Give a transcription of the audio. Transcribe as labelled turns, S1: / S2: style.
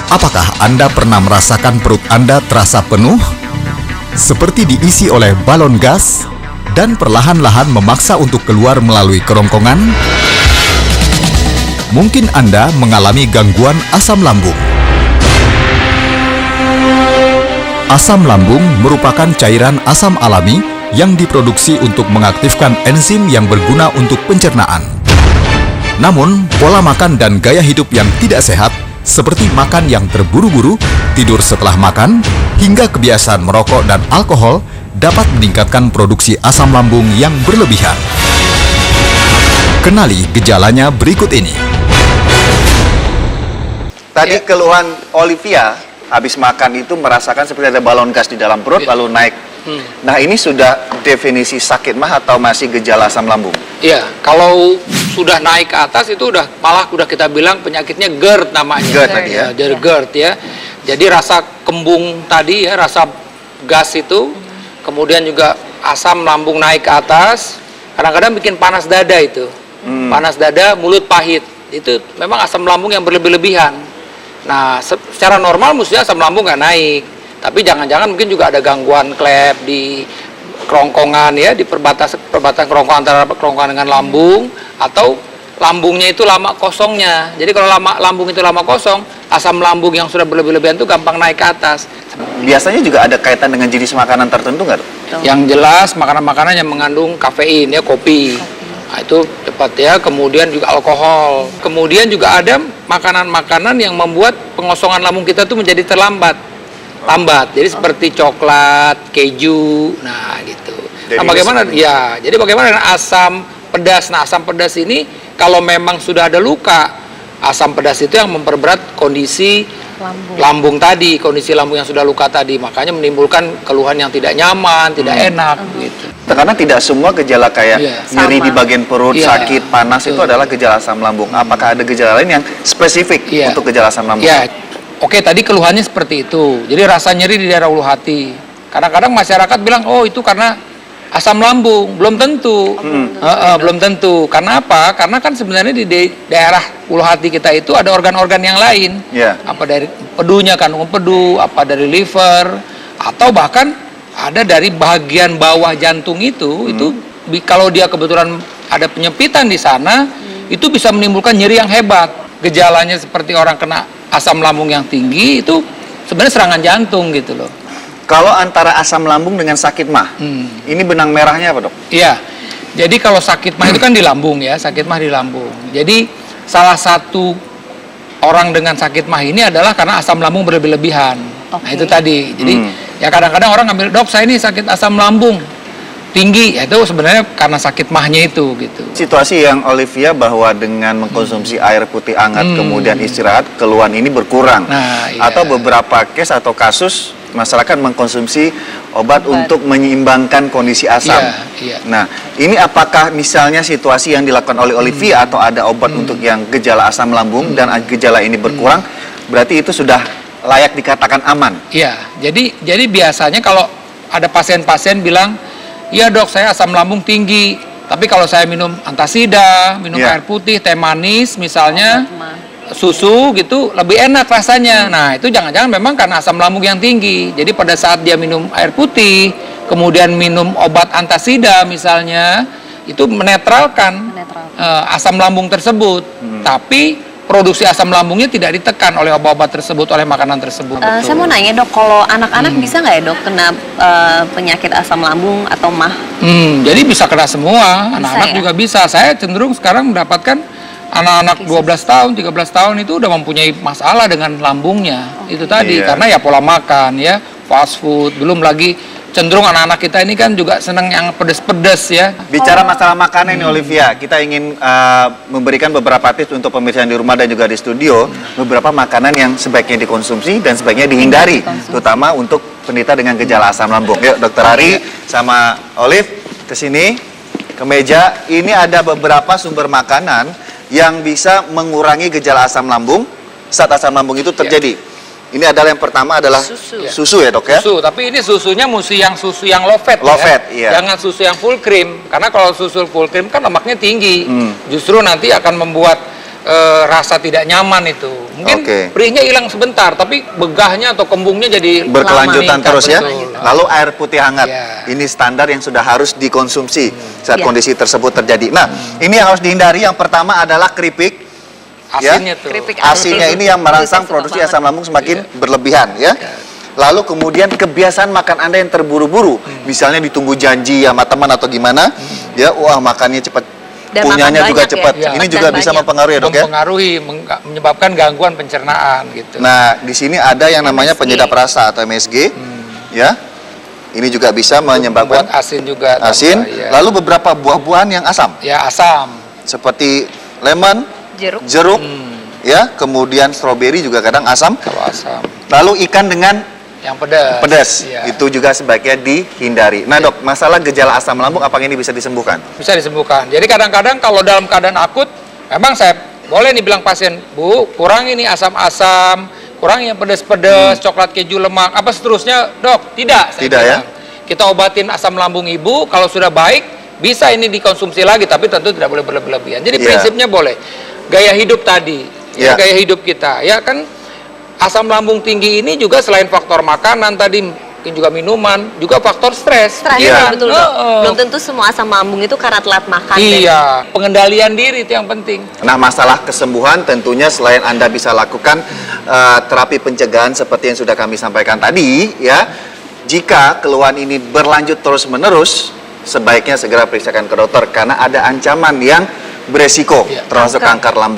S1: Apakah Anda pernah merasakan perut Anda terasa penuh? Seperti diisi oleh balon gas dan perlahan-lahan memaksa untuk keluar melalui kerongkongan? Mungkin Anda mengalami gangguan asam lambung. Asam lambung merupakan cairan asam alami yang diproduksi untuk mengaktifkan enzim yang berguna untuk pencernaan. Namun, pola makan dan gaya hidup yang tidak sehat, seperti makan yang terburu-buru, tidur setelah makan, hingga kebiasaan merokok dan alkohol, dapat meningkatkan produksi asam lambung yang berlebihan. Kenali gejalanya berikut ini.
S2: Tadi keluhan Olivia, habis makan itu merasakan seperti ada balon gas di dalam perut lalu naik. Nah, ini sudah definisi sakit mah atau masih gejala asam lambung?
S3: Iya, kalau sudah naik ke atas itu malah kita bilang penyakitnya GERD namanya.
S2: GERD tadi ya?
S3: Dari GERD ya. Jadi rasa kembung tadi ya, rasa gas itu, kemudian juga asam lambung naik ke atas, kadang-kadang bikin panas dada itu. Panas dada, mulut pahit. Itu memang asam lambung yang berlebih-lebihan. Nah, secara normal mestinya asam lambung nggak naik. Tapi jangan-jangan mungkin juga ada gangguan klep di kerongkongan ya, di perbatasan kerongkongan antara kerongkongan dengan lambung, atau lambungnya itu lama kosongnya. Jadi kalau lambung itu lama kosong, asam lambung yang sudah berlebih-lebihan itu gampang naik ke atas.
S2: Biasanya juga ada kaitan dengan jenis makanan tertentu nggak, Dok?
S3: Yang jelas makanan-makanan yang mengandung kafein ya, kopi. Nah, itu tepat ya. Kemudian juga alkohol. Kemudian juga ada makanan-makanan yang membuat pengosongan lambung kita itu menjadi lambat. Jadi seperti coklat, keju, nah gitu. Nah, bagaimana? Ya, jadi bagaimana dengan asam pedas? Nah, asam pedas ini kalau memang sudah ada luka, asam pedas itu yang memperberat kondisi lambung tadi, kondisi lambung yang sudah luka tadi, makanya menimbulkan keluhan yang tidak nyaman, tidak enak, gitu.
S2: Karena tidak semua gejala kayak nyeri di bagian perut, sakit, panas itu adalah gejala asam lambung. Apakah ada gejala lain yang spesifik untuk gejala asam lambung?
S3: Ya. Oke, tadi keluhannya seperti itu. Jadi rasa nyeri di daerah ulu hati. Kadang-kadang masyarakat bilang, oh itu karena asam lambung. Belum tentu. Belum tentu. Karena apa? Karena kan sebenarnya di daerah ulu hati kita itu ada organ-organ yang lain. Apa dari pedunya, kandungan pedu, apa dari liver, atau bahkan ada dari bagian bawah jantung itu kalau dia kebetulan ada penyempitan di sana, itu bisa menimbulkan nyeri yang hebat. Gejalanya seperti orang kena asam lambung yang tinggi, itu sebenarnya serangan jantung gitu loh.
S2: Kalau antara asam lambung dengan sakit mah, ini benang merahnya apa, Dok?
S3: Iya, jadi kalau sakit mah itu kan di lambung ya, sakit mah di lambung. Jadi salah satu orang dengan sakit mah ini adalah karena asam lambung berlebihan. Nah itu tadi, jadi ya kadang-kadang orang ngambil, dok saya ini sakit asam lambung tinggi, ya itu sebenarnya karena sakit mahnya itu gitu.
S2: Situasi yang Olivia bahwa dengan mengkonsumsi air putih hangat kemudian istirahat, keluhan ini berkurang.
S3: Nah,
S2: atau beberapa case atau kasus masyarakat mengkonsumsi obat untuk menyeimbangkan kondisi asam. Nah, ini apakah misalnya situasi yang dilakukan oleh Olivia atau ada obat untuk yang gejala asam lambung dan gejala ini berkurang, berarti itu sudah layak dikatakan aman?
S3: Iya, jadi biasanya kalau ada pasien-pasien bilang, iya dok, saya asam lambung tinggi, tapi kalau saya minum antasida, minum air putih, teh manis misalnya, susu gitu, lebih enak rasanya. Nah, itu jangan-jangan memang karena asam lambung yang tinggi. Jadi pada saat dia minum air putih, kemudian minum obat antasida misalnya, itu menetralkan asam lambung tersebut. Tapi produksi asam lambungnya tidak ditekan oleh obat-obat tersebut, oleh makanan tersebut.
S4: Saya mau nanya dok, kalau anak-anak bisa nggak ya dok kena penyakit asam lambung atau mah?
S3: Jadi bisa kena semua, anak-anak
S4: ya?
S3: juga bisa. Saya cenderung sekarang mendapatkan anak-anak 12 tahun, 13 tahun itu udah mempunyai masalah dengan lambungnya. Itu tadi, karena ya pola makan ya, fast food, belum lagi cenderung anak-anak kita ini kan juga senang yang pedes-pedes ya.
S2: Bicara masalah makanan nih Olivia, kita ingin memberikan beberapa tips untuk pemirsa di rumah dan juga di studio, beberapa makanan yang sebaiknya dikonsumsi dan sebaiknya dihindari, terutama untuk penderita dengan gejala asam lambung. Yuk, Dokter Ari sama Olive ke sini, ke meja. Ini ada beberapa sumber makanan yang bisa mengurangi gejala asam lambung saat asam lambung itu terjadi. Ini adalah yang pertama adalah susu ya dok ya?
S3: Susu, tapi ini susunya mesti yang susu yang low fat ya. Jangan susu yang full cream, karena kalau susu full cream kan lemaknya tinggi. Justru nanti akan membuat rasa tidak nyaman itu. Mungkin
S2: Oke.
S3: perihnya hilang sebentar, tapi begahnya atau kembungnya jadi
S2: Berkelanjutan
S3: lama.
S2: terus ya.
S3: Betul.
S2: Lalu air putih hangat.
S3: Ya.
S2: Ini standar yang sudah harus dikonsumsi saat
S4: Ya.
S2: kondisi tersebut terjadi. Nah, ini yang harus dihindari. Yang pertama adalah keripik.
S3: Asinnya tuh.
S4: Keripik
S2: Asinnya ini yang merangsang
S4: Itu saya suka
S2: produksi
S4: banget.
S2: asam lambung semakin
S3: Iya.
S2: berlebihan ya. Lalu kemudian kebiasaan makan Anda yang terburu-buru. Misalnya ditunggu janji sama teman atau gimana. Ya, wah makannya cepat.
S4: Dan
S2: Punyanya
S4: makan
S2: juga
S4: banyak ya.
S2: cepat.
S3: Iya.
S2: Ini
S4: Makan
S2: juga bisa
S4: banyak.
S2: mempengaruhi ya, Dok ya.
S3: Mempengaruhi, menyebabkan gangguan pencernaan gitu.
S2: Nah, di sini ada yang namanya
S4: MSG.
S2: penyedap rasa atau MSG. Ya. Ini juga bisa menyebabkan
S3: Membuat asin juga.
S2: asin.
S3: tambah, ya.
S2: Lalu beberapa buah-buahan yang asam.
S3: Ya asam.
S2: Seperti lemon, jeruk, ya, kemudian stroberi juga kadang asam.
S3: Kalau asam.
S2: Lalu ikan dengan
S3: Yang pedas.
S2: pedas,
S3: Iya.
S2: itu juga sebaiknya dihindari. Nah dok, masalah gejala asam lambung apakah ini bisa disembuhkan?
S3: Bisa disembuhkan. Jadi kadang-kadang kalau dalam keadaan akut, memang saya boleh nih bilang pasien, Bu, kurangi nih asam-asam, kurangi yang pedas-pedas, coklat keju lemak, apa seterusnya, dok? Tidak. Saya
S2: Tidak, ya?
S3: bilang. Kita obatin asam lambung ibu, kalau sudah baik, bisa ini dikonsumsi lagi, tapi tentu tidak boleh berlebihan. Jadi
S2: Iya.
S3: prinsipnya boleh. Gaya hidup tadi,
S2: Iya.
S3: gaya hidup kita, ya kan asam lambung tinggi ini juga selain faktor makanan tadi, mungkin juga minuman, juga faktor stres.
S4: Stres,
S2: Iya.
S4: betul dok.
S3: Heeh.
S4: Belum tentu semua asam lambung itu karena telat makan. deh.
S3: Iya, pengendalian diri itu yang penting.
S2: Nah masalah kesembuhan tentunya selain Anda bisa lakukan terapi pencegahan seperti yang sudah kami sampaikan tadi ya. Jika keluhan ini berlanjut terus-menerus, sebaiknya segera periksakan ke dokter karena ada ancaman yang beresiko
S3: Iya.
S2: termasuk kanker lambung.